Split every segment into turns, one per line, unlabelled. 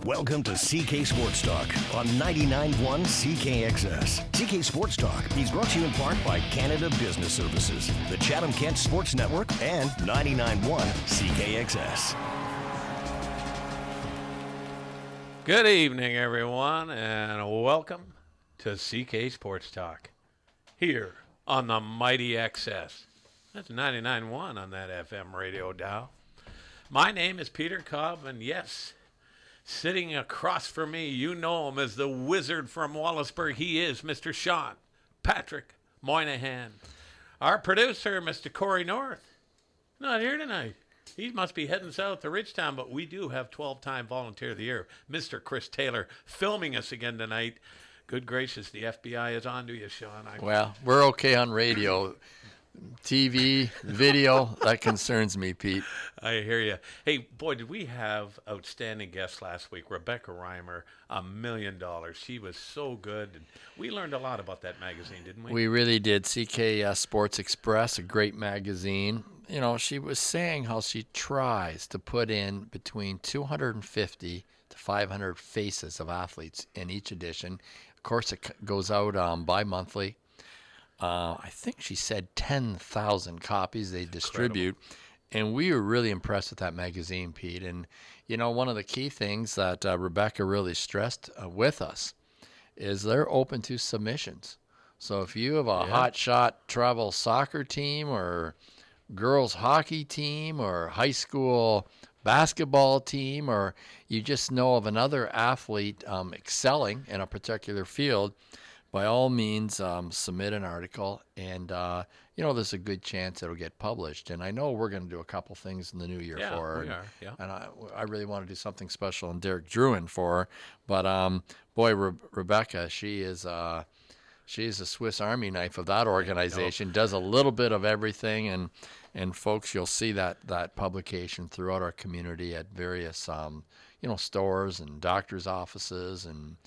Welcome to CK Sports Talk on 99.1 CKXS. CK Sports Talk is brought to you in part by Canada Business Services, the Chatham-Kent Sports Network, and 99.1 CKXS.
Good evening, everyone, and welcome to CK Sports Talk here on the Mighty XS. That's 99.1 on that FM radio dial. My name is Peter Cobb, and yes, sitting across from me, you know him as the wizard from Wallaceburg. He is Mr. Sean Patrick Moynihan. Our producer, Mr. Corey North, not here tonight. He must be heading south to Ridgetown, but we do have 12-time Volunteer of the Year, Mr. Chris Taylor, filming us again tonight. Good gracious, the FBI is on to you, Sean.
Well, we're okay on radio. TV, video, that concerns me, Pete.
I hear you. Hey, boy, did we have outstanding guests last week. Rebecca Reimer, $1 million. She was so good. And we learned a lot about that magazine, didn't we?
We really did. CK Sports Express, a great magazine. You know, she was saying how she tries to put in between 250 to 500 faces of athletes in each edition. Of course, it goes out bi-monthly. I think she said 10,000 copies they distribute. Incredible. And we were really impressed with that magazine, Pete. And, you know, one of the key things that Rebecca really stressed with us is they're open to submissions. So if you have a hotshot travel soccer team or girls hockey team or high school basketball team, or you just know of another athlete excelling in a particular field, by all means, submit an article, and, you know, there's a good chance it'll get published. And I know we're going to do a couple things in the new year for her.
We are, yeah.
And I really want to do something special in Derek Druin for her. But, boy, Rebecca, she is a Swiss Army knife of that organization, does a little bit of everything. And folks, you'll see that publication throughout our community at various, you know, stores and doctors' offices and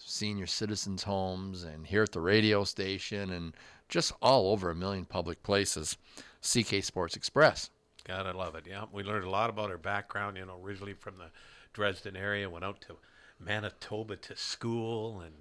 senior citizens' homes, and here at the radio station, and just all over a million public places. CK Sports Express.
God, I love it. Yeah, we learned a lot about her background. You know, originally from the Dresden area, went out to Manitoba to school, and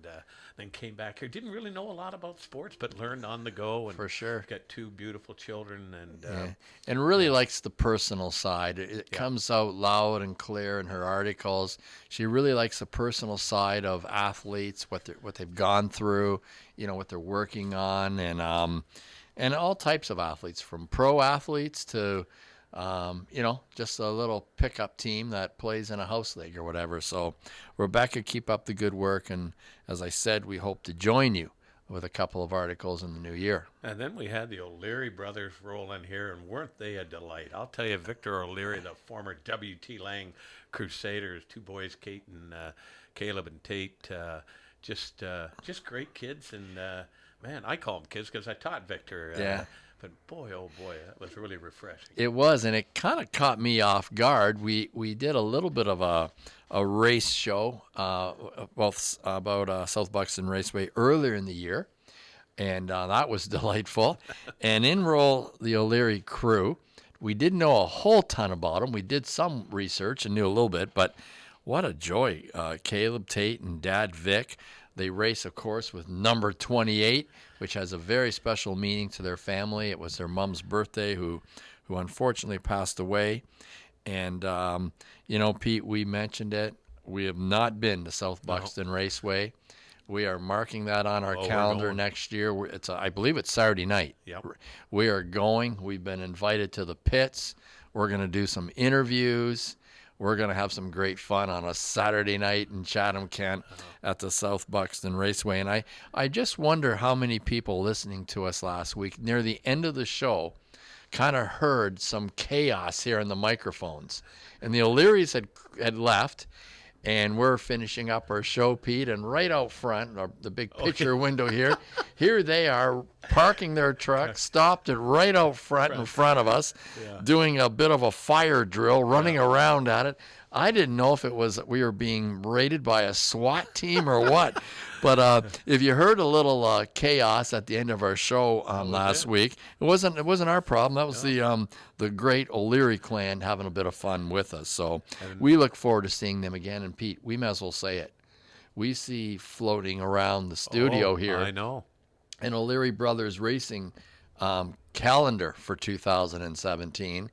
then came back here. Didn't really know a lot about sports, but learned on the go. And
for sure.
Got two beautiful children, and
and really likes the personal side. It comes out loud and clear in her articles. She really likes the personal side of athletes, what they've gone through, you know, what they're working on, and all types of athletes, from pro athletes to you know, just a little pickup team that plays in a house league or whatever. So, Rebecca, keep up the good work. And as I said, we hope to join you with a couple of articles in the new year.
And then we had the O'Leary brothers roll in here, and weren't they a delight? I'll tell you, Victor O'Leary, the former W.T. Lang Crusaders, two boys, Kate and Caleb and Tate, just great kids. And, man, I call them kids because I taught Victor.
Yeah.
But boy, oh boy, that was really refreshing.
It was, and it kind of caught me off guard. We did a little bit of a race show about South Buxton Raceway earlier in the year, and that was delightful. And in roll the O'Leary crew. We didn't know a whole ton about them. We did some research and knew a little bit, but what a joy. Caleb, Tate, and Dad Vic. They race, of course, with number 28, which has a very special meaning to their family. It was their mom's birthday, who unfortunately passed away. And, you know, Pete, we mentioned it. We have not been to South Buxton Raceway. We are marking that on our calendar next year. I believe it's Saturday night.
Yep.
We are going. We've been invited to the pits. We're going to do some interviews. We're going to have some great fun on a Saturday night in Chatham-Kent at the South Buxton Raceway. And I just wonder how many people listening to us last week, near the end of the show, kind of heard some chaos here in the microphones. And the O'Learys had left, and we're finishing up our show, Pete, and right out front, the big picture window here they are parking their truck, stopped it right out front in front of us, doing a bit of a fire drill, running around at it. I didn't know if it was we were being raided by a SWAT team or what. But if you heard a little chaos at the end of our show last week, it wasn't our problem. That was the great O'Leary clan having a bit of fun with us. So we look forward to seeing them again. And Pete, we may as well say it. We see floating around the studio here.
I know.
An O'Leary Brothers Racing calendar for 2017.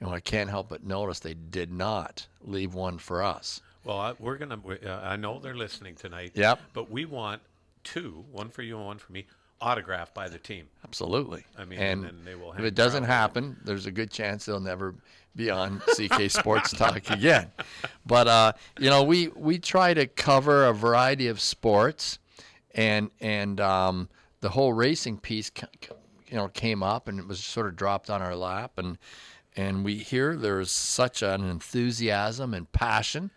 And I can't help but notice they did not leave one for us.
Well, we're going to, I know they're listening tonight.
Yep.
But we want two, one for you and one for me, autographed by the team.
Absolutely.
I mean,
and
then they will
if
hang
it doesn't
proud.
happen, there's a good chance they'll never be on CK Sports Talk again. But, we try to cover a variety of sports, and the whole racing piece, came up, and it was sort of dropped on our lap, and we hear there's such an enthusiasm and passion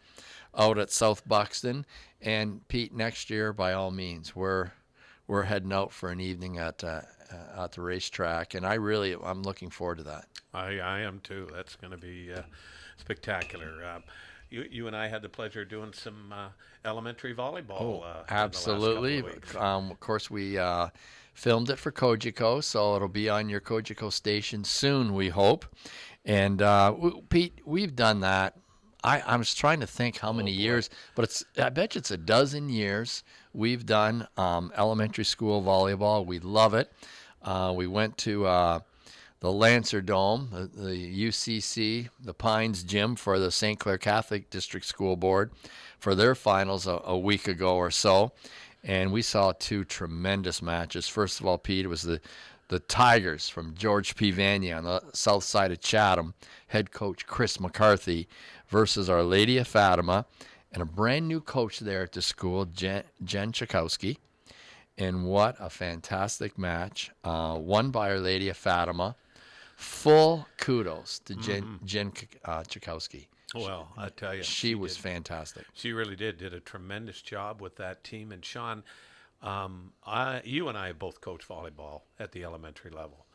out at South Buxton. And Pete, next year, by all means, we're heading out for an evening at the racetrack, and I'm looking forward to that.
I am too. That's going to be spectacular. You and I had the pleasure of doing some elementary volleyball.
Absolutely.
In the last couple of weeks.
Of course, we filmed it for Kojiko, so it'll be on your Kojiko station soon, we hope. And Pete, we've done that. I was trying to think how many years, but I bet you it's a dozen years we've done elementary school volleyball. We love it. We went to the Lancer Dome, the UCC, the Pines Gym for the St. Clair Catholic District School Board for their finals a week ago or so. And we saw two tremendous matches. First of all, Pete, it was the Tigers from George P. Vanier on the south side of Chatham, head coach Chris McCarthy, versus Our Lady of Fatima, and a brand new coach there at the school, Jen Chakowski. And what a fantastic match. Won by Our Lady of Fatima. Full kudos to Jen Chakowski.
Well, I tell you,
she was fantastic.
She really did a tremendous job with that team. And Sean, you and I have both coached volleyball at the elementary level.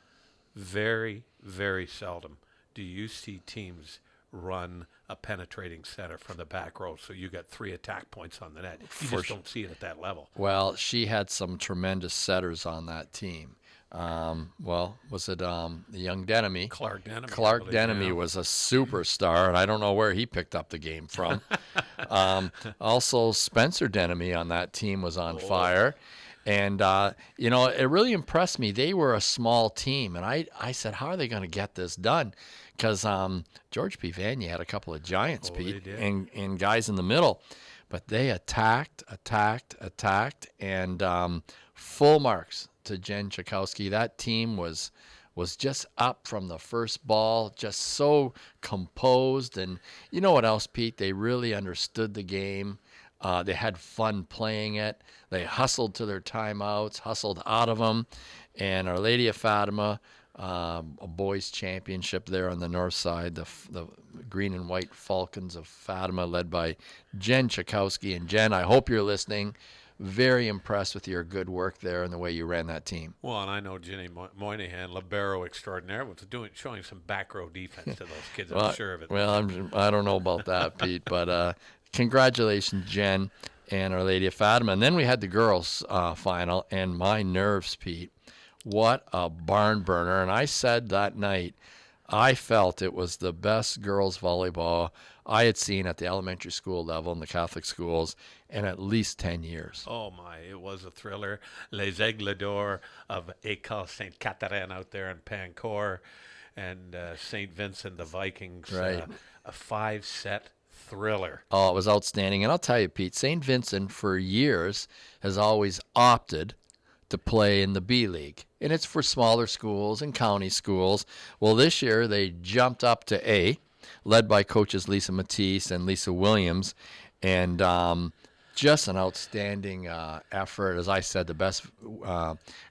Very, very seldom do you see teams run a penetrating setter from the back row, so you got 3 attack points on the net. You just don't see it at that level.
Well, she had some tremendous setters on that team. Was it the young Denemy?
Clark Denemy.
Clark Denemy was a superstar, and I don't know where he picked up the game from. Also, Spencer Denemy on that team was on fire. And, it really impressed me. They were a small team, and I said, how are they going to get this done? Because George P. Vanier had a couple of giants, Pete, and guys in the middle. But they attacked, and full marks to Jen Chakowski. That team was just up from the first ball, just so composed. And you know what else, Pete? They really understood the game. They had fun playing it. They hustled to their timeouts, hustled out of them. And Our Lady of Fatima, a boys' championship there on the north side, the green and white Falcons of Fatima, led by Jen Chakowski. And Jen, I hope you're listening. Very impressed with your good work there and the way you ran that team.
Well, and I know Jenny Moynihan, libero extraordinaire, was showing some back row defense to those kids. I'm sure of it.
Well, I don't know about that, Pete, but congratulations, Jen and Our Lady of Fatima. And then we had the girls' final, and my nerves, Pete, what a barn burner. And I said that night, I felt it was the best girls' volleyball I had seen at the elementary school level in the Catholic schools in at least 10 years.
Oh, my, it was a thriller. Les Aigles d'Or of École Sainte Catherine out there in Pancourt, and St. Vincent, the Vikings.
Right.
A 5-set thriller.
Oh, it was outstanding. And I'll tell you, Pete, St. Vincent for years has always opted to play in the B League. And it's for smaller schools and county schools. Well, this year they jumped up to A, led by coaches Lisa Matisse and Lisa Williams. And just an outstanding effort. As I said, the best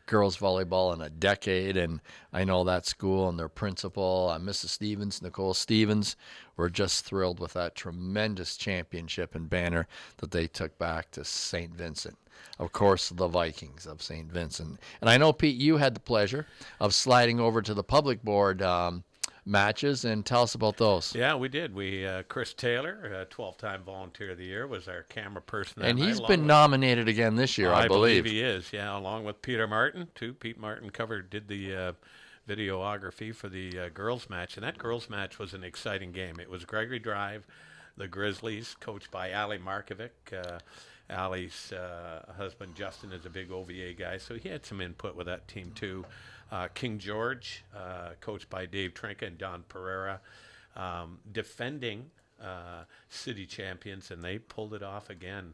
girls volleyball in a decade. And I know that school and their principal, Mrs. Stevens, Nicole Stevens, were just thrilled with that tremendous championship and banner that they took back to St. Vincent. Of course, the Vikings of St. Vincent. And I know, Pete, you had the pleasure of sliding over to the public board matches, and tell us about those.
Yeah, we did. Chris Taylor, 12-time Volunteer of the Year, was our camera person.
And he's
along
been
with-
nominated again this year, I believe.
he is, yeah, along with Peter Martin, too. Pete Martin did the videography for the girls' match, and that girls' match was an exciting game. It was Gregory Drive, the Grizzlies, coached by Ali Markovic. Ali's husband, Justin, is a big OVA guy, so he had some input with that team, too. King George, coached by Dave Trinka and Don Pereira, defending city champions, and they pulled it off again,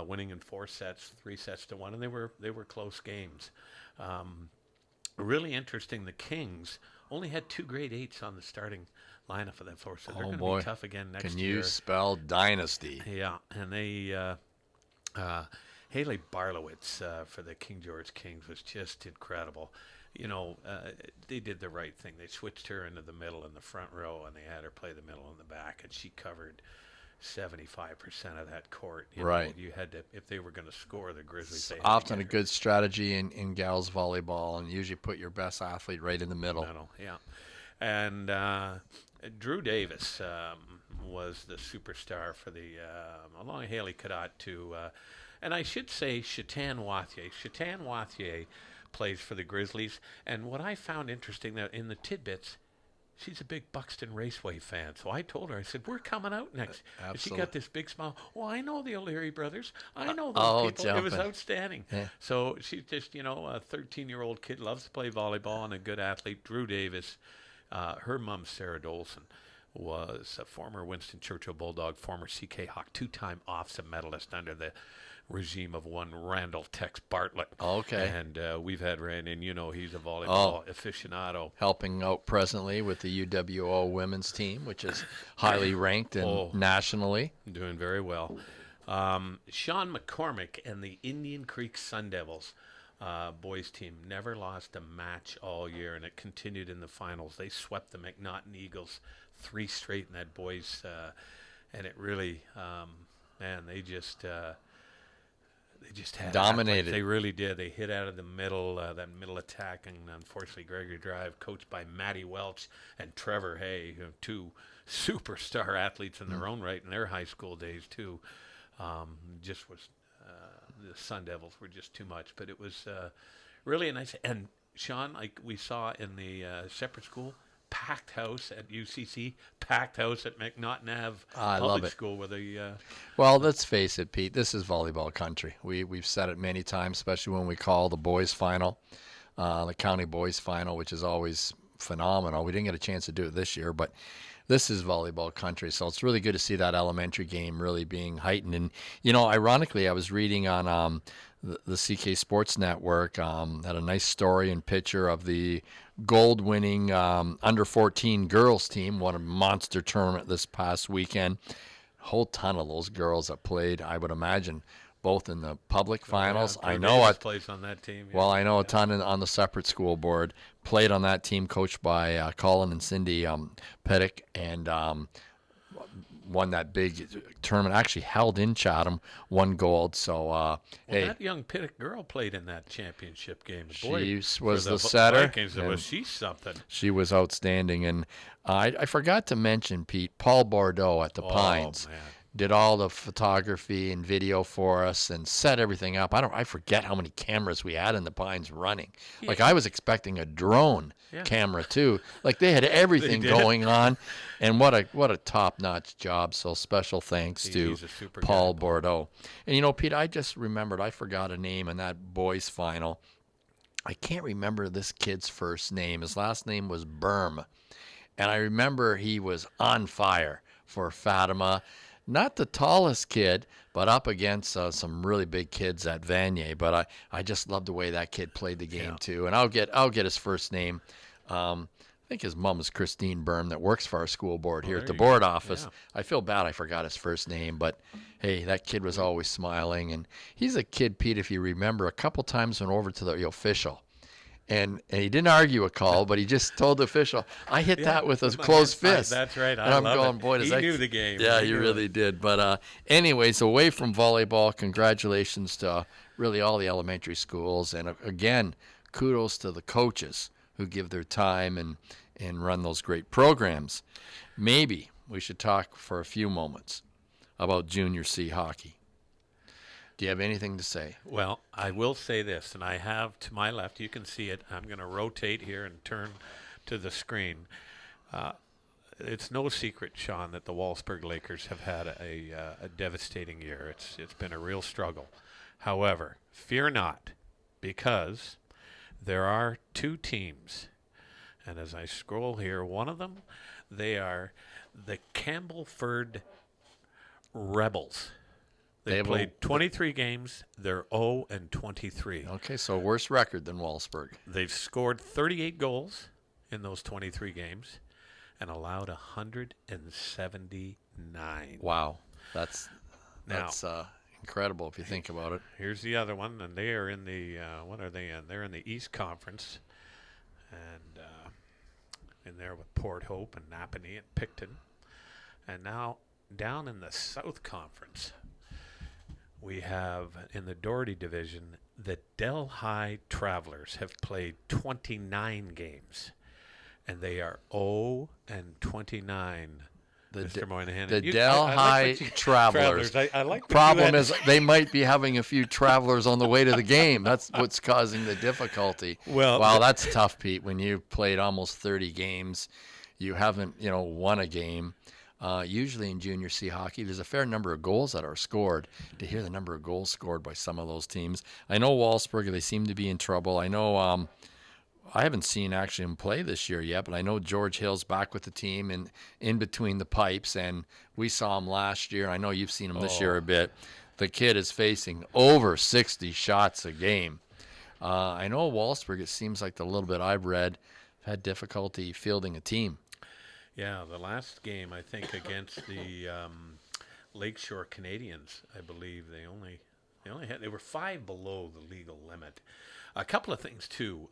winning in 4 sets, 3-1, and they were close games. Really interesting, the Kings only had 2 grade 8s on the starting lineup for that floor, so they're going to be tough again next
Can
year.
you spell dynasty?
Yeah, and they Haley Barlowitz for the King George Kings was just incredible. You know, they did the right thing. They switched her into the middle in the front row, and they had her play the middle and the back, and she covered 75% of that court. You know, you had to, if they were going to score the Grizzlies.
It's
they had to
often a
get her.
good strategy in gals volleyball, and usually put your best athlete right in the middle.
Yeah. And Drew Davis was the superstar for the along Haley Cadotte too, and I should say Chatan Wathier. Chatan Wathier plays for the Grizzlies, and what I found interesting that in the tidbits, she's a big Buxton Raceway fan. So I told her, I said, we're coming out next. And she got this big smile. Oh, I know the O'Leary brothers. I know those people.
jumping.
It was outstanding.
Yeah.
So she's just, you know, a 13-year-old kid, loves to play volleyball, and a good athlete. Drew Davis, her mom, Sarah Dolson, was a former Winston Churchill Bulldog, former CK Hawk, 2-time OFSA medalist under the regime of one Randall Tex Bartlett.
Okay.
And we've had Randy, and you know he's a volleyball aficionado.
Helping out presently with the UWO women's team, which is highly ranked and nationally.
Doing very well. Sean McCormick and the Indian Creek Sun Devils boys team never lost a match all year, and it continued in the finals. They swept the McNaughton Eagles 3 straight in that boys, and it really, man, they just had
dominated.
athletes. They really did. They hit out of the middle, that middle attack, and unfortunately Gregory Drive, coached by Matty Welch and Trevor Hay, 2 superstar athletes in their own right in their high school days too. Just was the Sun Devils were just too much, but it was really nice. And Sean, like we saw in the separate school, packed house at UCC, packed house at McNaughton Ave
I
Public
love it.
School where the
Well, let's face it, Pete. This is volleyball country. We've said it many times, especially when we call the boys final, the county boys final, which is always phenomenal. We didn't get a chance to do it this year, but this is volleyball country. So it's really good to see that elementary game really being heightened. And you know, ironically, I was reading on the CK Sports Network had a nice story and picture of the gold-winning under 14 girls team. Won a monster tournament this past weekend. A whole ton of those girls that played, I would imagine, both in the public finals.
Drew
I know
Davis
it.
plays on that team.
Well, I know a ton on the separate school board. Played on that team, coached by Colin and Cindy Pettick, and won that big tournament. Actually held in Chatham, won gold. So, hey,
that young Pittock girl played in that championship game.
she
Boy,
was
for
the setter.
Vikings,
and
was she something?
she was outstanding. And I forgot to mention, Pete, Paul Bordeaux at the Pines.
Man.
Did all the photography and video for us and set everything up. I forget how many cameras we had in the Pines running.
Yeah.
Like I was expecting a drone camera too. Like they had everything
did.
going on, and what a top-notch job. So special thanks to
He's a super
Paul
guy.
Bordeaux. And you know, Pete, I just remembered I forgot a name in that boys final. I can't remember this kid's first name. His last name was Berm, and I remember he was on fire for Fatima. Not the tallest kid, but up against some really big kids at Vanier. But I just love the way that kid played the game too. And I'll get his first name. I think his mom is Christine Berm that works for our school board here at the board office.
Yeah.
I feel bad I forgot his first name, but hey, that kid was always smiling. And he's a kid, Pete, if you remember, a couple times went over to the official. And he didn't argue a call, but he just told the official, I hit that with a closed fist.
That's right.
And I'm
love
going,
it.
boy, does
he
that
knew the game.
Yeah,
He
he
knew
really
it.
did. But anyways, away from volleyball, congratulations to really all the elementary schools. And again, kudos to the coaches who give their time and run those great programs. Maybe we should talk for a few moments about Junior C hockey. Do you have anything to say?
Well, I will say this, and I have to my left, you can see it. I'm going to rotate here and turn to the screen. It's no secret, Sean, that the Wolfsburg Lakers have had a devastating year. It's been a real struggle. However, fear not, because there are two teams. And as I scroll here, one of them, they are the Campbellford Rebels. They played 23 games. They're 0-23.
Okay, so worse record than Wolfsburg.
They've scored 38 goals in those 23 games and allowed 179.
Wow, that's incredible if you think about it.
Here's the other one, and they are in the what are they in? They're in the East Conference, and in there with Port Hope and Napanee and Picton, and now down in the South Conference, we have in the Doherty division the Delhi Travelers have played 29 games, and they are 0-29. Mr. Moynihan.
The Delhi Travelers.
I like the
problem is they might be having a few travelers on the way to the game. That's what's causing the difficulty.
Well,
wow, that's tough, Pete. When you've played almost 30 games, you haven't, won a game. Usually in Junior C hockey, there's a fair number of goals that are scored. To hear the number of goals scored by some of those teams, I know Wolfsburg, they seem to be in trouble. I know I haven't seen actually him play this year yet, but I know George Hill's back with the team and in between the pipes, and we saw him last year. I know you've seen him this year a bit. The kid is facing over 60 shots a game. I know Wolfsburg, it seems like the little bit I've read, had difficulty fielding a team.
Yeah, the last game, I think, against the Lakeshore Canadians, I believe they were 5 below the legal limit. A couple of things too.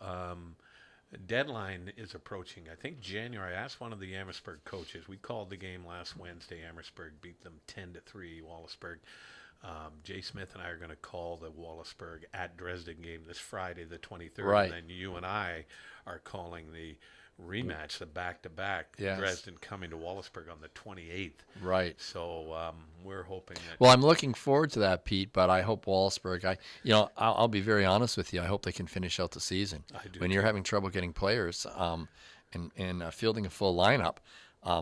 Deadline is approaching. I think January. I asked one of the Amherstburg coaches. We called the game last Wednesday. Amherstburg beat them 10-3. Wallaceburg. Jay Smith and I are going to call the Wallaceburg at Dresden game this Friday, the 23rd.
Right.
And then you and I are calling the rematch, the back-to-back.
Yes.
Dresden coming to Wallaceburg on the 28th.
Right.
So we're hoping that.
Well, I'm looking forward to that, Pete. But I hope Wallaceburg. I'll be very honest with you. I hope they can finish out the season.
I do.
When you're having trouble getting players, and fielding a full lineup,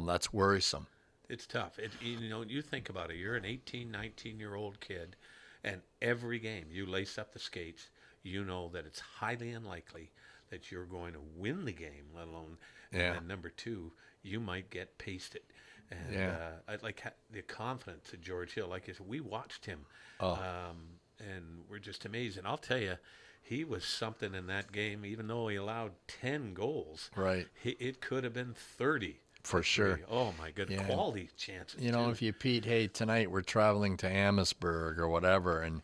that's worrisome.
It's tough. You think about it. You're an 18, 19-year-old kid, and every game you lace up the skates. You know that it's highly unlikely that you're going to win the game, let alone.
Yeah.
And then number two, you might get pasted. And I like the confidence of George Hill. Like I said, we watched him, and we're just amazed. And I'll tell you, he was something in that game. Even though he allowed 10 goals,
right?
It could have been 30.
For sure.
Oh, my good quality chances.
If you, Pete, hey, tonight we're traveling to Amherstburg or whatever, and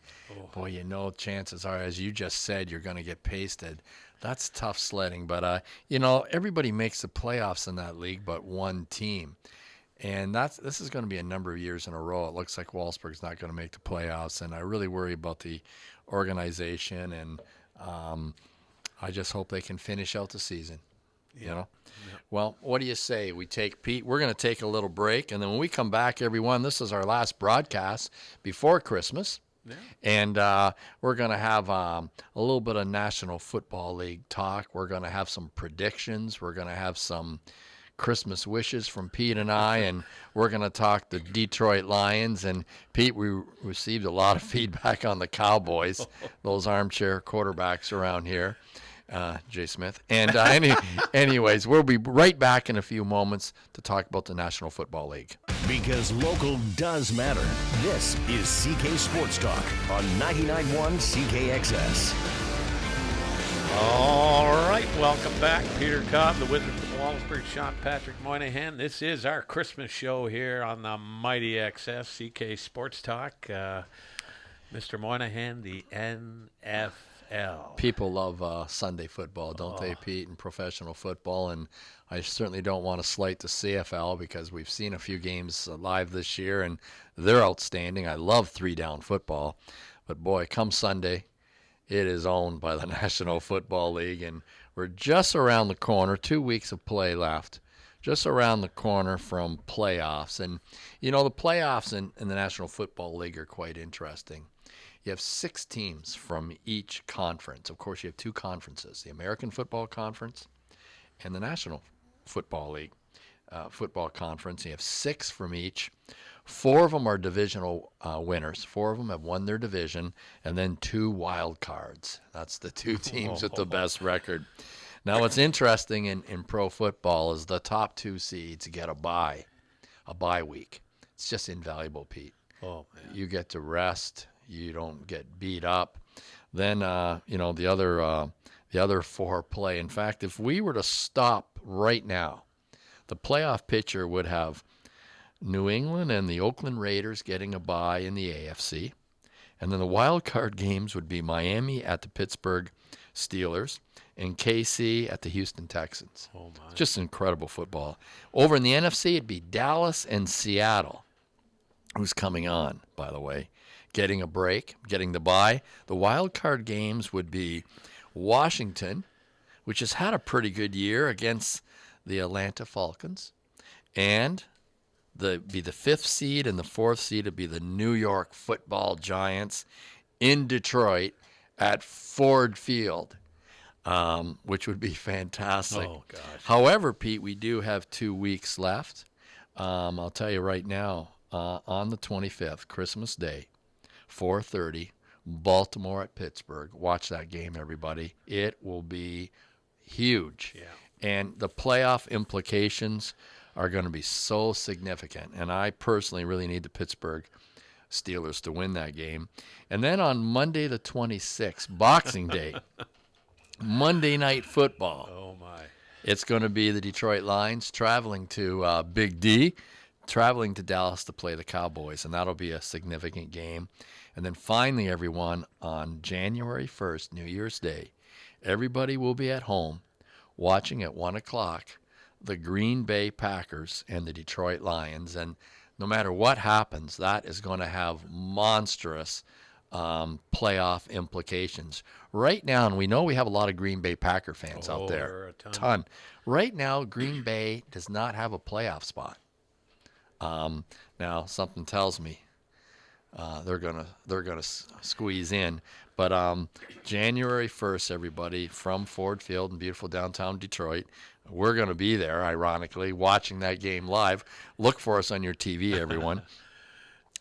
boy, chances are, as you just said, you're going to get pasted. That's tough sledding. But, everybody makes the playoffs in that league but one team. And this is going to be a number of years in a row. It looks like Wolfsburg's not going to make the playoffs, and I really worry about the organization, and I just hope they can finish out the season.
Yeah.
Well, what do you say? We take Pete. We're going to take a little break, and then when we come back, everyone, this is our last broadcast before Christmas.
Yeah.
And we're going to have a little bit of National Football League talk. We're going to have some predictions. We're going to have some Christmas wishes from Pete and I, and we're going to talk the Detroit Lions. And Pete, we received a lot of feedback on the Cowboys, those armchair quarterbacks around here. Jay Smith. And anyways, we'll be right back in a few moments to talk about the National Football League.
Because local does matter. This is CK Sports Talk on 99.1 CKXS.
All right, welcome back. Peter Cobb, the Wizard from Wallaceburg, Sean Patrick Moynihan. This is our Christmas show here on the Mighty XS CK Sports Talk. Mr. Moynihan, the NFL.
People love Sunday football, don't they, Pete, and professional football. And I certainly don't want to slight the CFL because we've seen a few games live this year, and they're outstanding. I love three-down football. But, boy, come Sunday, it is owned by the National Football League, and We're just around the corner, 2 weeks of play left, just around the corner from playoffs. And, the playoffs in the National Football League are quite interesting. You have 6 teams from each conference. Of course, you have 2 conferences, the American Football Conference and the National Football League football conference. You have 6 from each. 4 of them are divisional winners. 4 of them have won their division, and then 2 wild cards. That's the 2 teams with the best record. Now, what's interesting in pro football is the top 2 seeds get a bye week. It's just invaluable, Pete.
Oh, man.
You get to rest. You don't get beat up. Then, the other 4 play. In fact, if we were to stop right now, the playoff picture would have New England and the Oakland Raiders getting a bye in the AFC. And then the wild card games would be Miami at the Pittsburgh Steelers and KC at the Houston Texans.
Oh, my.
Just incredible football. Over in the NFC, it'd be Dallas and Seattle, who's coming on, by the way, getting a break, getting the bye. The wild card games would be Washington, which has had a pretty good year against the Atlanta Falcons, and the 5th seed and the 4th seed would be the New York Football Giants in Detroit at Ford Field, which would be fantastic.
Oh, gosh.
However, Pete, we do have 2 weeks left. I'll tell you right now, on the 25th, Christmas Day, 4:30, Baltimore at Pittsburgh. Watch that game, everybody. It will be huge.
Yeah.
And the playoff implications are going to be so significant. And I personally really need the Pittsburgh Steelers to win that game. And then on Monday the 26th, Boxing Day, Monday Night Football.
Oh, my.
It's going to be the Detroit Lions traveling to Big D, traveling to Dallas to play the Cowboys. And that'll be a significant game. And then finally, everyone, on January 1st, New Year's Day, everybody will be at home watching at 1 o'clock the Green Bay Packers and the Detroit Lions. And no matter what happens, that is going to have monstrous playoff implications. Right now, and we know we have a lot of Green Bay Packer fans out there.
There are a ton.
Right now, Green Bay does not have a playoff spot. Now, something tells me they're gonna squeeze in. But January 1st, everybody, from Ford Field in beautiful downtown Detroit, we're going to be there, ironically, watching that game live. Look for us on your TV, everyone.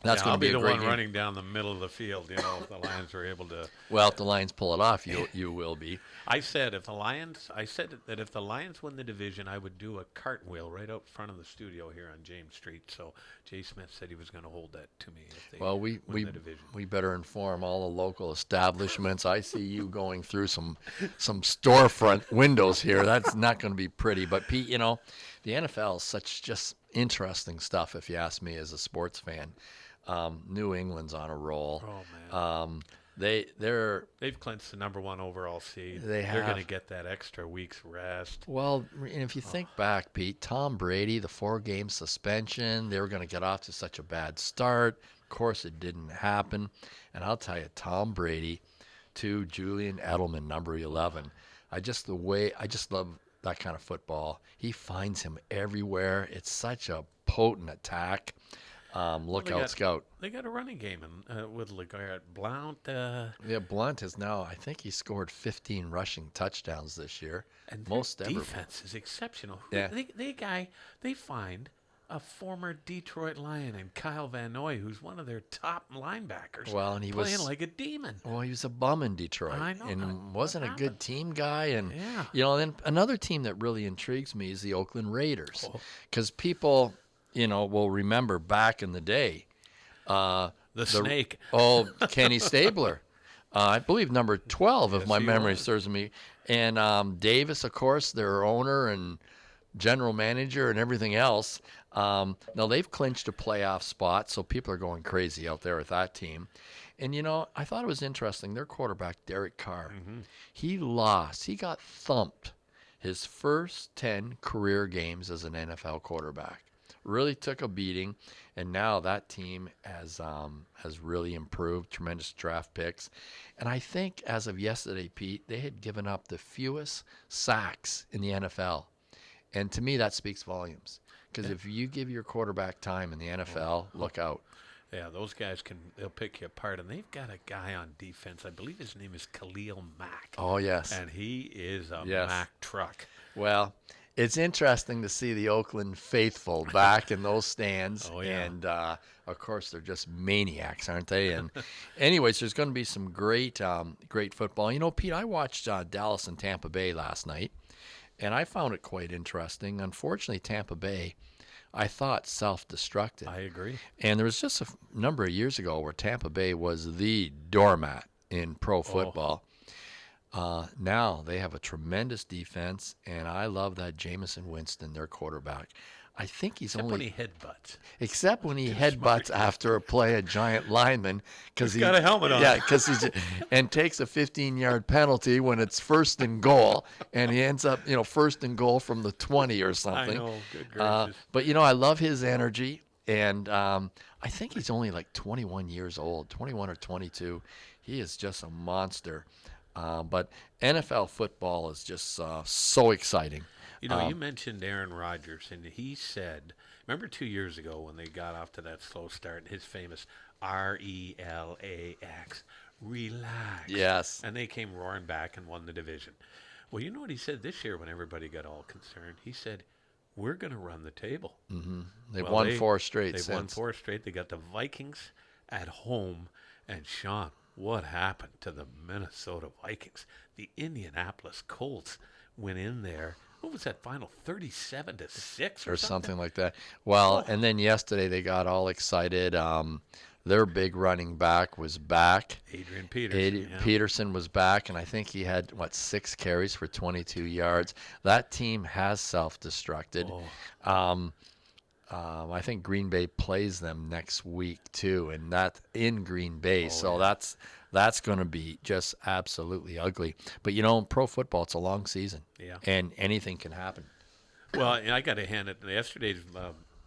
That's going to be a great
I'll be the one
game.
running down the middle of the field, if the Lions are able to.
Well, if the Lions pull it off, you will be.
I said that if the Lions win the division, I would do a cartwheel right out front of the studio here on James Street. So Jay Smith said he was going to hold that to me if they win the division.
We better inform all the local establishments. I see you going through some storefront windows here. That's not going to be pretty. But Pete, the NFL is such just interesting stuff. If you ask me, as a sports fan. New England's on a roll.
Oh, man.
They've
clinched the number 1 overall seed.
They're
going to get that extra week's rest.
Well, and if you think back, Pete, Tom Brady, the 4-game suspension, they were going to get off to such a bad start. Of course, it didn't happen. And I'll tell you, Tom Brady to Julian Edelman, number 11. I just love that kind of football. He finds him everywhere. It's such a potent attack. Scout.
They got a running game with LeGarrette Blount.
Blount is now, I think he scored 15 rushing touchdowns this year.
And
most ever.
Defense is exceptional.
Yeah.
They find a former Detroit Lion and Kyle Van Noy, who's one of their top linebackers.
Well, and he
playing
was
like a demon.
Well, he was a bum in Detroit.
I know.
And wasn't a good team guy. And
yeah.
Then another team that really intrigues me is the Oakland Raiders, because people, will remember back in the day.
The snake.
Oh, Kenny Stabler. I believe number 12, if my memory serves me. And Davis, of course, their owner and general manager and everything else. Now, they've clinched a playoff spot, so people are going crazy out there with that team. And, I thought it was interesting. Their quarterback, Derek Carr, he got thumped his first 10 career games as an NFL quarterback. really took a beating, and now that team has really improved. Tremendous draft picks, and I think as of yesterday, Pete, they had given up the fewest sacks in the NFL, and to me that speaks volumes. Because if you give your quarterback time in the NFL, look out.
Yeah, those guys they'll pick you apart. And they've got a guy on defense. I believe his name is Khalil Mack.
Oh, yes.
And he is a
Yes.
Mack truck.
Well, it's interesting to see the Oakland faithful back in those stands.
Oh, yeah.
And, of course, they're just maniacs, aren't they? And anyways, there's going to be some great football. You know, Pete, I watched Dallas and Tampa Bay last night, and I found it quite interesting. Unfortunately, Tampa Bay, I thought, self-destructed.
I agree.
And there was just a number of years ago where Tampa Bay was the doormat in pro football. Now they have a tremendous defense, and I love that Jameson Winston, their quarterback. I think he's
Except
only
when he headbutts.
except when he headbutts after a play a giant lineman because
He's got a helmet on.
Yeah, because and takes a 15-yard penalty when it's first and goal, and he ends up first and goal from the 20 or something.
I know. Good gracious.
But I love his energy, and I think he's only like 21 years old, 21 or 22. He is just a monster. But NFL football is just so exciting.
You mentioned Aaron Rodgers, and he said, remember 2 years ago when they got off to that slow start, his famous RELAX, relax.
Yes.
And they came roaring back and won the division. Well, you know what he said this year when everybody got all concerned? He said, we're going to run the table.
Mm-hmm. They've won 4 straight
They've
since.
won 4 straight. They got the Vikings at home. And, Sean, what happened to the Minnesota Vikings? The Indianapolis Colts went in there. What was that final? 37-6
or something like that. Well, and then yesterday they got all excited. Their big running back was back.
Adrian Peterson.
Peterson was back, and I think he had 6 carries for 22 yards. That team has self-destructed. I think Green Bay plays them next week too, and that in Green Bay. That's going to be just absolutely ugly. But in pro football, it's a long season, and anything can happen.
Well, and I got to hand it yesterday's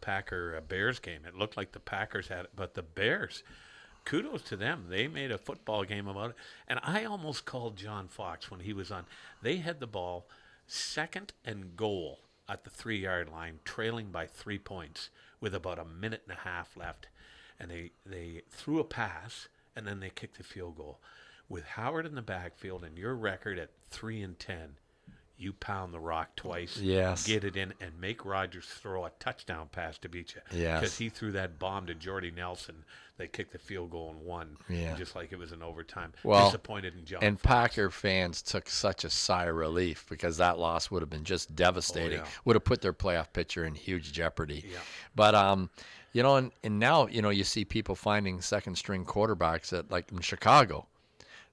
Packer Bears game. It looked like the Packers had it, but the Bears, kudos to them. They made a football game about it. And I almost called John Fox when he was on. They had the ball 2nd and goal at the 3-yard line, trailing by 3 points with about a minute and a half left. And they threw a pass, and then they kicked the field goal. With Howard in the backfield and your record at 3-10, you pound the rock twice, get it in, and make Rodgers throw a touchdown pass to beat you. Because he threw that bomb to Jordy Nelson. They kicked the field goal and won, just like it was in overtime.
Well,
disappointed in John.
And
Fox.
Packer fans took such a sigh of relief because that loss would have been just devastating. Would have put their playoff picture in huge jeopardy. But and now you see people finding second-string quarterbacks in Chicago.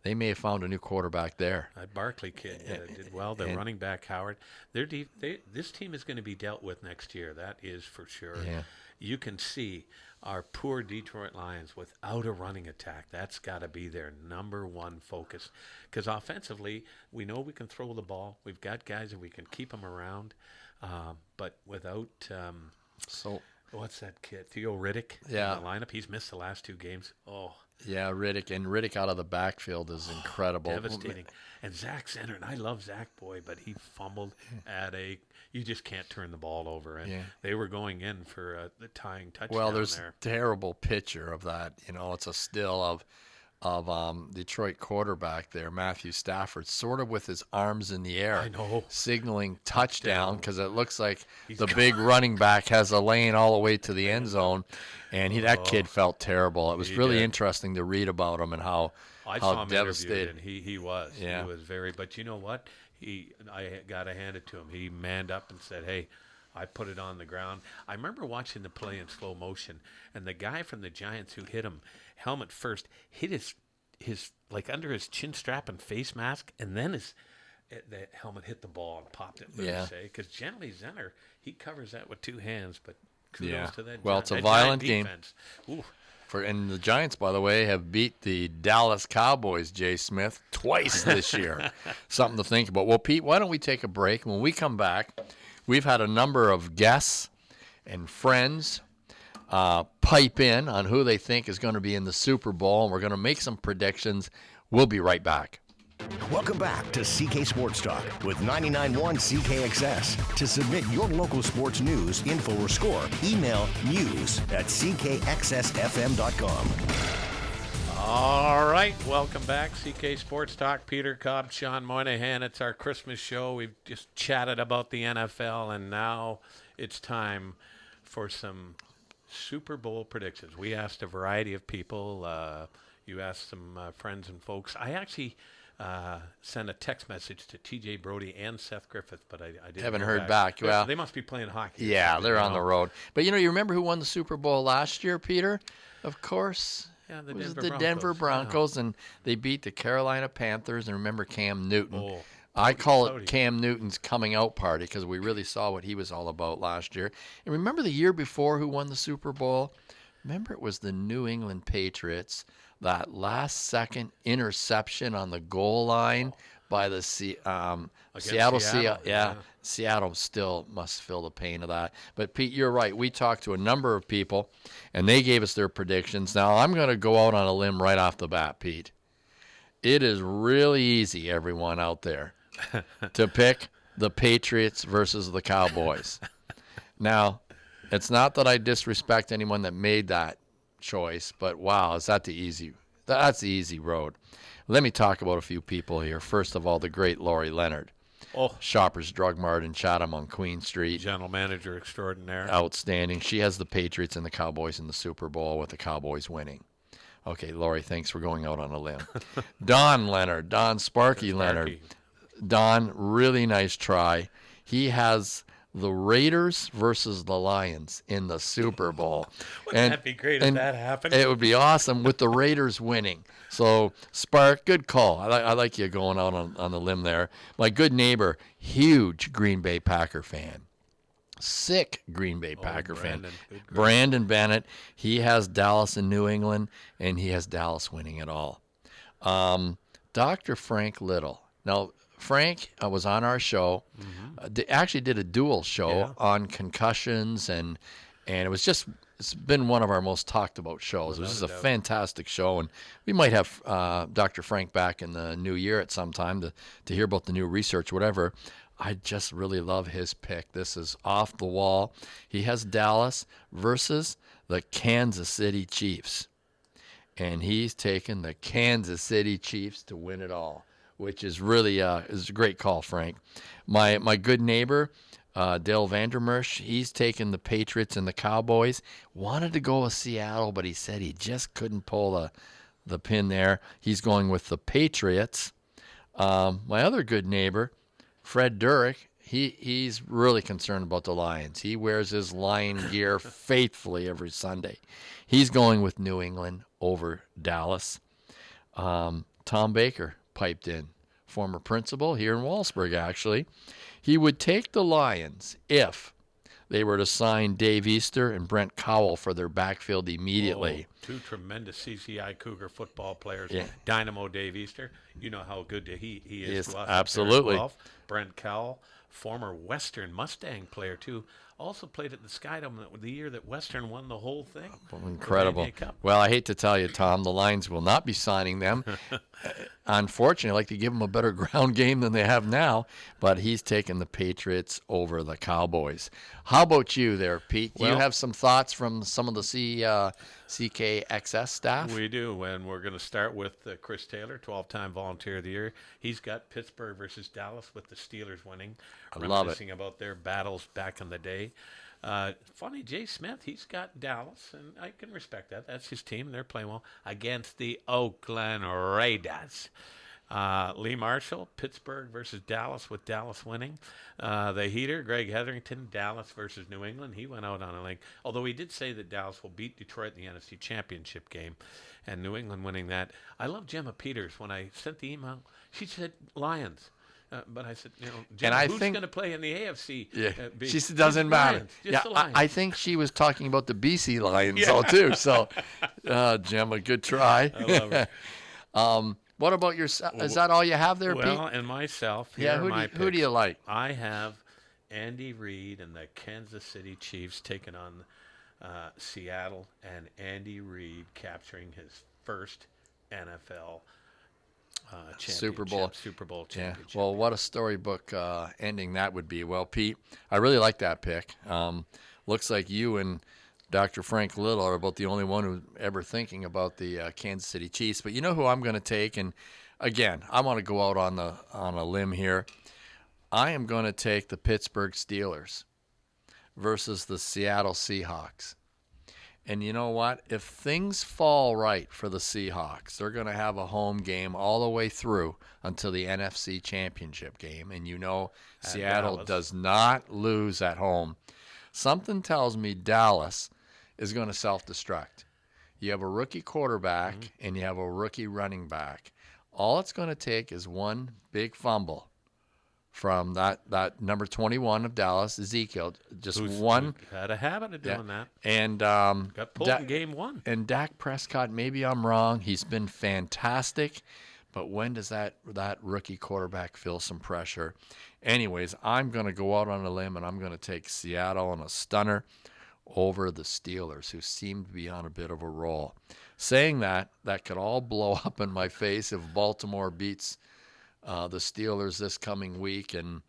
They may have found a new quarterback there.
That Barkley kid did well. The running back, Howard. This team is going to be dealt with next year. That is for sure.
Yeah.
You can see our poor Detroit Lions without a running attack. That's got to be their number one focus. Because offensively, we know we can throw the ball. We've got guys and we can keep them around. But without what's that kid? Theo Riddick in the lineup. He's missed the last 2 games. Oh.
Yeah, Riddick out of the backfield is incredible.
Devastating. And Zach Center, and I love Zach Boy, but he fumbled you just can't turn the ball over. And they were going in for the tying touchdown.
Well, there's a terrible picture of that. It's a still of Detroit quarterback there, Matthew Stafford, sort of with his arms in the air, signaling touchdown because it looks like the big running back has a lane all the way to the end zone, and that kid felt terrible. It was really interesting to read about him and how devastated
he was. He was very. But you know what? I got to hand it to him. He manned up and said, "Hey, I put it on the ground." I remember watching the play in slow motion, and the guy from the Giants who hit him helmet first hit his like under his chin strap and face mask, and then the helmet hit the ball and popped it loose. Because generally Zenner, he covers that with 2 hands, but kudos to that.
Well, it's a violent game. And the Giants, by the way, have beat the Dallas Cowboys, Jay Smith, twice this year. Something to think about. Well, Pete, why don't we take a break? When we come back, we've had a number of guests and friends pipe in on who they think is going to be in the Super Bowl, and we're going to make some predictions. We'll be right back.
Welcome back to CK Sports Talk with 99.1 CKXS. To submit your local sports news, info, or score, email news@ckxsfm.com.
All right, welcome back. CK Sports Talk, Peter Cobb, Sean Moynihan. It's our Christmas show. We've just chatted about the NFL, and now it's time for some Super Bowl predictions. We asked a variety of people. You asked some friends and folks. I actually sent a text message to TJ Brody and Seth Griffith, but I didn't
Haven't
hear
heard back. Well,
they must be playing hockey.
Yeah, they're on the road. But, you remember who won the Super Bowl last year, Peter? Of course.
Yeah,
It was the Denver Broncos, and they beat the Carolina Panthers. And remember Cam Newton.
Oh,
I call it Cam Newton's coming out party because we really saw what he was all about last year. And remember the year before who won the Super Bowl? Remember it was the New England Patriots. That last-second interception on the goal line by the Seattle. Yeah, Seattle still must feel the pain of that. But, Pete, you're right. We talked to a number of people, and they gave us their predictions. Now, I'm going to go out on a limb right off the bat, Pete. It is really easy, everyone out there, to pick the Patriots versus the Cowboys. Now, it's not that I disrespect anyone that made that choice, but wow, is that that's the easy road. Let me talk about a few people here. First of all, the great Lori Leonard. Shoppers Drug Mart in Chatham on Queen Street.
General manager extraordinaire.
Outstanding. She has the Patriots and the Cowboys in the Super Bowl with the Cowboys winning. Okay, Lori, thanks for going out on a limb. Don Sparky Leonard. Don, really nice try. He has the Raiders versus the Lions in the Super Bowl.
Wouldn't that be great if that happened?
It would be awesome with the Raiders winning. So, Spark, good call. I like you going out on the limb there. My good neighbor, huge Green Bay Packer fan. Sick Green Bay Packer fan. Brandon Bennett. He has Dallas and New England, and he has Dallas winning it all. Dr. Frank Little. Now, Frank was on our show. Actually did a dual show on concussions, and it's been one of our most talked about shows. This is a fantastic show, and we might have Dr. Frank back in the new year at some time to hear about the new research, whatever. I just really love his pick. This is off the wall. He has Dallas versus the Kansas City Chiefs, and he's taken the Kansas City Chiefs to win it all, which is really is a great call, Frank. My good neighbor, Dale Vandermersch, he's taken the Patriots and the Cowboys. Wanted to go with Seattle, but he said he just couldn't pull the pin there. He's going with the Patriots. My other good neighbor, Fred Durick, he's really concerned about the Lions. He wears his Lion gear faithfully every Sunday. He's going with New England over Dallas. Tom Baker piped in, former principal here in Wallsburg, actually. He would take the Lions if they were to sign Dave Easter and Brent Cowell for their backfield immediately.
Two tremendous CCI Cougar football players.
Yeah.
Dynamo Dave Easter. You know how good he is to us.
Absolutely.
As well. Brent Cowell, former Western Mustang player, too. Also played at the Skydome the year that Western won the whole thing.
Incredible. Well, I hate to tell you, Tom, the Lions will not be signing them. Unfortunately, I'd like to give them a better ground game than they have now, but he's taken the Patriots over the Cowboys. How about you there, Pete? Do you have some thoughts from some of the CKXS staff?
We do, and we're going to start with Chris Taylor, 12-time Volunteer of the Year. He's got Pittsburgh versus Dallas with the Steelers winning.
I love it.
Reminiscing about their battles back in the day. Funny, Jay Smith, he's got Dallas, and I can respect that. That's his team. They're playing well against the Oakland Raiders. Lee Marshall, Pittsburgh versus Dallas with Dallas winning. The Heater, Greg Hetherington, Dallas versus New England. He went out on a link, although he did say that Dallas will beat Detroit in the NFC Championship game, and New England winning that. I love Gemma Peters. When I sent the email, she said Lions. But I said, Gemma, who's going to play in the AFC?
Yeah. She said, doesn't matter.
Lions.
I think she was talking about the BC Lions, though, too. So, Gemma, good try.
I love her.
What about yourself? Is that all you have there, Pete?
Well, and myself.
Yeah, who do you like?
I have Andy Reid and the Kansas City Chiefs taking on Seattle, and Andy Reid capturing his first NFL
Super Bowl
championship.
Well, what a storybook ending that would be. Well, Pete, I really like that pick. Looks like you and Dr. Frank Little are about the only one who's ever thinking about the Kansas City Chiefs. But you know who I'm going to take? And again, I want to go out on a limb here. I am going to take the Pittsburgh Steelers versus the Seattle Seahawks. And you know what? If things fall right for the Seahawks, they're going to have a home game all the way through until the NFC Championship game. And you know Seattle
Dallas
does not lose at home. Something tells me Dallas is going to self-destruct. You have a rookie quarterback and you have a rookie running back. All it's going to take is one big fumble from that number 21 of Dallas, Ezekiel. Just one.
Had a habit of doing that.
And
Got pulled in game one.
And Dak Prescott, maybe I'm wrong. He's been fantastic. But when does that rookie quarterback feel some pressure? Anyways, I'm going to go out on a limb, and I'm going to take Seattle on a stunner over the Steelers, who seem to be on a bit of a roll. Saying that could all blow up in my face if Baltimore beats the Steelers this coming week, and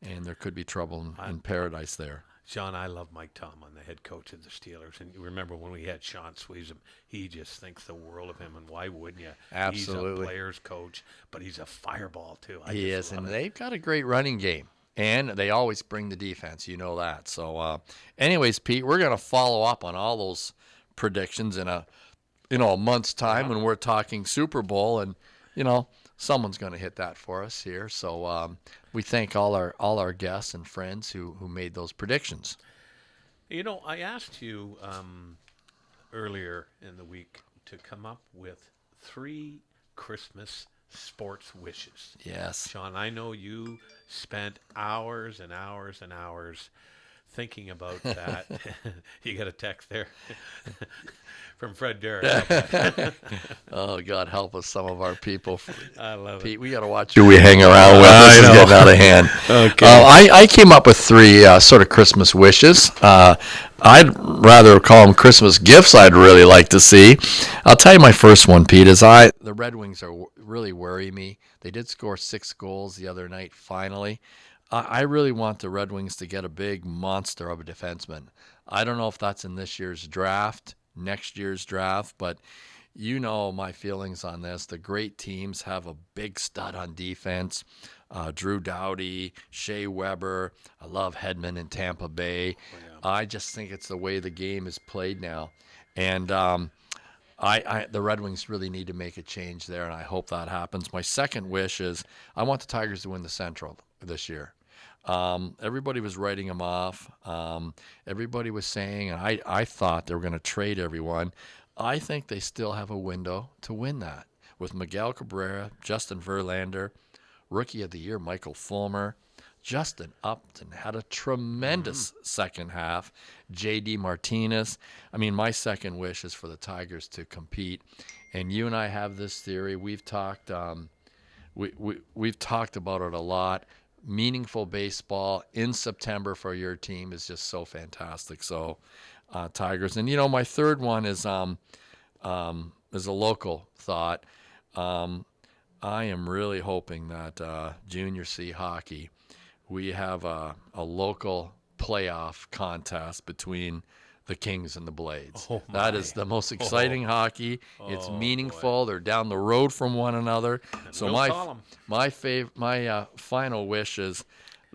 there could be trouble in paradise there.
Sean, I love Mike Tomlin, the head coach of the Steelers. And you remember when we had Sean Sweezum, he just thinks the world of him, and why wouldn't you?
Absolutely.
He's a player's coach, but he's a fireball, too.
He is, and they've got a great running game. And they always bring the defense, you know that. So, anyways, Pete, we're going to follow up on all those predictions in a month's time when we're talking Super Bowl, and someone's going to hit that for us here. So we thank all our guests and friends who made those predictions.
I asked you earlier in the week to come up with 3 Christmas sports wishes.
Yes.
Sean, I know you spent hours and hours and hours thinking about that. You got a text there from Fred Derrick.
Oh, God help us, some of our people.
I love
Pete,
it.
we got to watch who we hang around with. This is getting out of hand.
Okay.
I came up with 3 sort of Christmas wishes. I'd rather call them Christmas gifts I'd really like to see. I'll tell you my first one, Pete, is the Red Wings really worry me. They did score 6 goals the other night, finally. I really want the Red Wings to get a big monster of a defenseman. I don't know if that's in this year's draft, next year's draft, but you know my feelings on this. The great teams have a big stud on defense. Drew Doughty, Shea Weber. I love Hedman in Tampa Bay. Oh, yeah. I just think it's the way the game is played now. And the Red Wings really need to make a change there, and I hope that happens. My second wish is I want the Tigers to win the Central this year. Everybody was writing them off. Everybody was saying, and I thought they were going to trade everyone. I think they still have a window to win that with Miguel Cabrera, Justin Verlander, Rookie of the Year Michael Fulmer. Justin Upton had a tremendous second half. J.D. Martinez. I mean, my second wish is for the Tigers to compete. And you and I have this theory. We've talked we've talked about it a lot. Meaningful baseball in September for your team is just so fantastic. So, Tigers. And my third one is a local thought. I am really hoping that Junior C hockey, we have a local playoff contest between the Kings and the Blades.
Oh,
that is the most exciting hockey. It's meaningful. Boy. They're down the road from one another. So my final wish is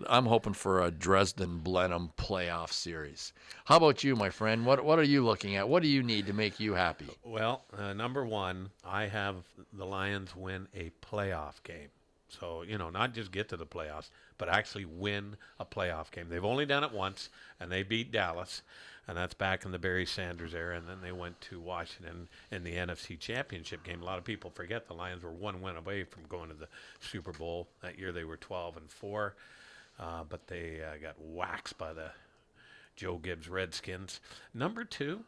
I'm hoping for a Dresden Blenheim playoff series. How about you, my friend? What are you looking at? What do you need to make you happy?
Well, number one, I have the Lions win a playoff game. So, not just get to the playoffs, but actually win a playoff game. They've only done it once, and they beat Dallas, and that's back in the Barry Sanders era, and then they went to Washington in the NFC Championship game. A lot of people forget the Lions were 1 win away from going to the Super Bowl. That year they were 12-4, but they got waxed by the Joe Gibbs Redskins. Number two,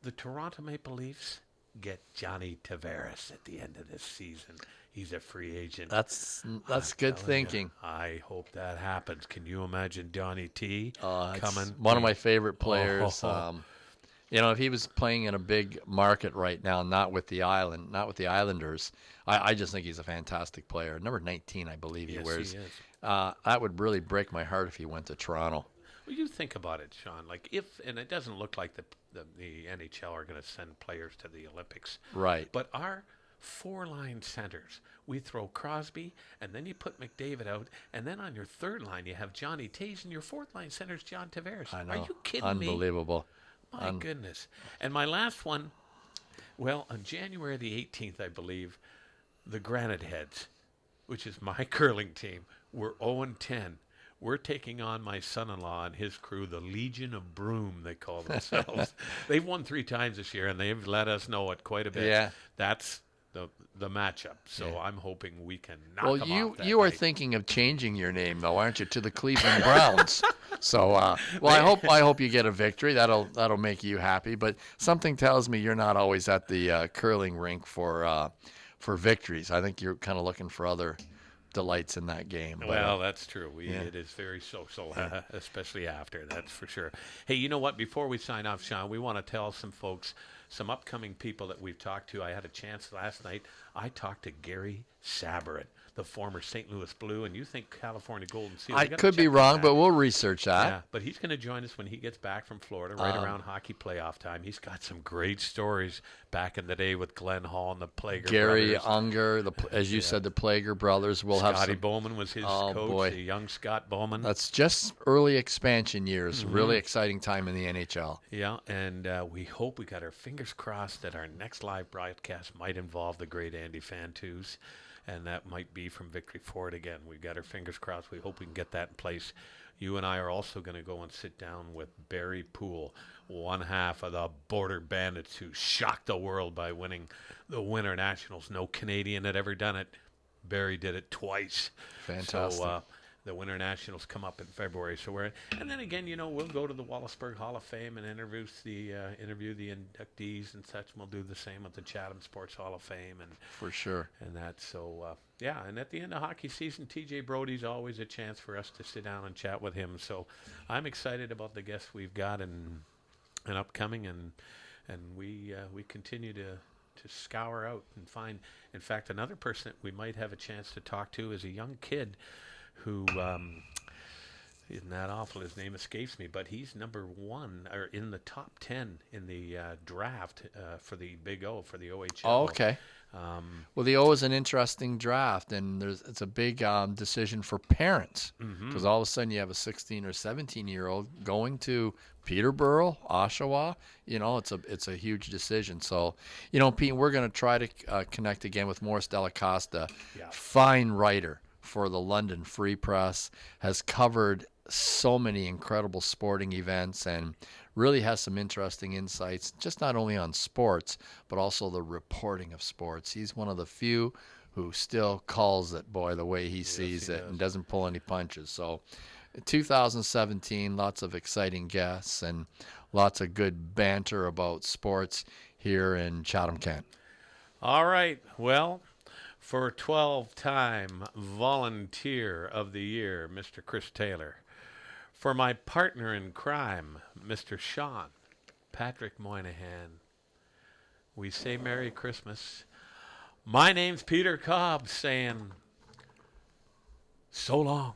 the Toronto Maple Leafs. get Johnny Tavares at the end of this season. He's a free agent.
That's
I'm
good
telling
thinking.
you, I hope that happens. Can you imagine Johnny T
It's
coming?
one of my favorite players.
Oh.
If he was playing in a big market right now, not with the Islanders, I just think he's a fantastic player. Number 19, I believe he
Yes,
wears.
he is.
That would really break my heart if he went to Toronto.
Well, you think about it, Sean. Like and it doesn't look like the NHL are going to send players to the Olympics.
Right.
But our four-line centers, we throw Crosby, and then you put McDavid out, and then on your third line you have Johnny Taves, and your fourth-line center is John Tavares.
I know.
Are you kidding me?
Unbelievable.
My goodness. And my last one, well, on January the 18th, I believe, the Granite Heads, which is my curling team, were 0-10. We're taking on my son-in-law and his crew, the Legion of Broom, they call themselves. They've won 3 times this year, and they've let us know it quite a bit.
Yeah.
That's the matchup. So I'm hoping we can knock
Well,
them off that
you are
night.
thinking of changing your name, though, aren't you, to the Cleveland Browns? So, I hope you get a victory. That'll make you happy. But something tells me you're not always at the curling rink for victories. I think you're kind of looking for other delights in that game.
Well, that's true. It is very social, especially after, that's for sure. Hey, you know what? Before we sign off, Sean, we want to tell some folks, some upcoming people that we've talked to. I had a chance last night. I talked to Gary Sabarin, the former St. Louis Blue, and you think California Golden Seal.
I
We gotta
could be
check
wrong,
that.
but we'll research that.
Yeah, but he's going to join us when he gets back from Florida, right around hockey playoff time. He's got some great stories back in the day with Glenn Hall and the Plager
Gary
brothers.
Unger, as you said, the Plager brothers will have
Scotty
some.
Bowman was his
Oh,
coach,
boy.
the young Scott Bowman.
That's just early expansion years.
Mm-hmm.
Really exciting time in the NHL.
Yeah, and we hope, we got our fingers crossed that our next live broadcast might involve the great Andy Fantus, and that might be from Victory Ford again. We've got our fingers crossed. We hope we can get that in place. You and I are also going to go and sit down with Barry Poole, one half of the Border Bandits who shocked the world by winning the Winter Nationals. No Canadian had ever done it. Barry did it twice.
Fantastic.
So the Winter Nationals come up in February. And then again, we'll go to the Wallaceburg Hall of Fame and interview the inductees and such. We'll do the same with the Chatham Sports Hall of Fame and
For sure.
that. So and at the end of hockey season, TJ Brody's always a chance for us to sit down and chat with him. So I'm excited about the guests we've got and upcoming, and we continue to scour out and find. In fact, another person that we might have a chance to talk to is a young kid who isn't that awful. His name escapes me, but he's number 1 or in the top 10 in the draft for the Big O, for the OHL.
Oh, okay. Well, the O is an interesting draft, and it's a big decision for parents because all of a sudden you have a 16 or 17-year-old going to Peterborough, Oshawa. It's a huge decision. So, Pete, we're going to try to connect again with Morris Della Costa, fine writer for the London Free Press, has covered so many incredible sporting events and really has some interesting insights, just not only on sports, but also the reporting of sports. He's one of the few who still calls it, boy, the way he sees it and doesn't pull any punches. So 2017, lots of exciting guests and lots of good banter about sports here in Chatham-Kent.
All right. Well, for 12-time Volunteer of the Year, Mr. Chris Taylor. For my partner in crime, Mr. Sean Patrick Moynihan, we say Merry Christmas. My name's Peter Cobb saying so long.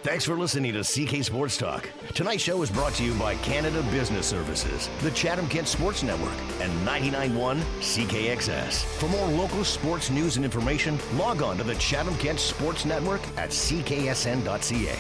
Thanks for listening to CK Sports Talk. Tonight's show is brought to you by Canada Business Services, the Chatham-Kent Sports Network, and 99.1 CKXS. For more local sports news and information, log on to the Chatham-Kent Sports Network at cksn.ca.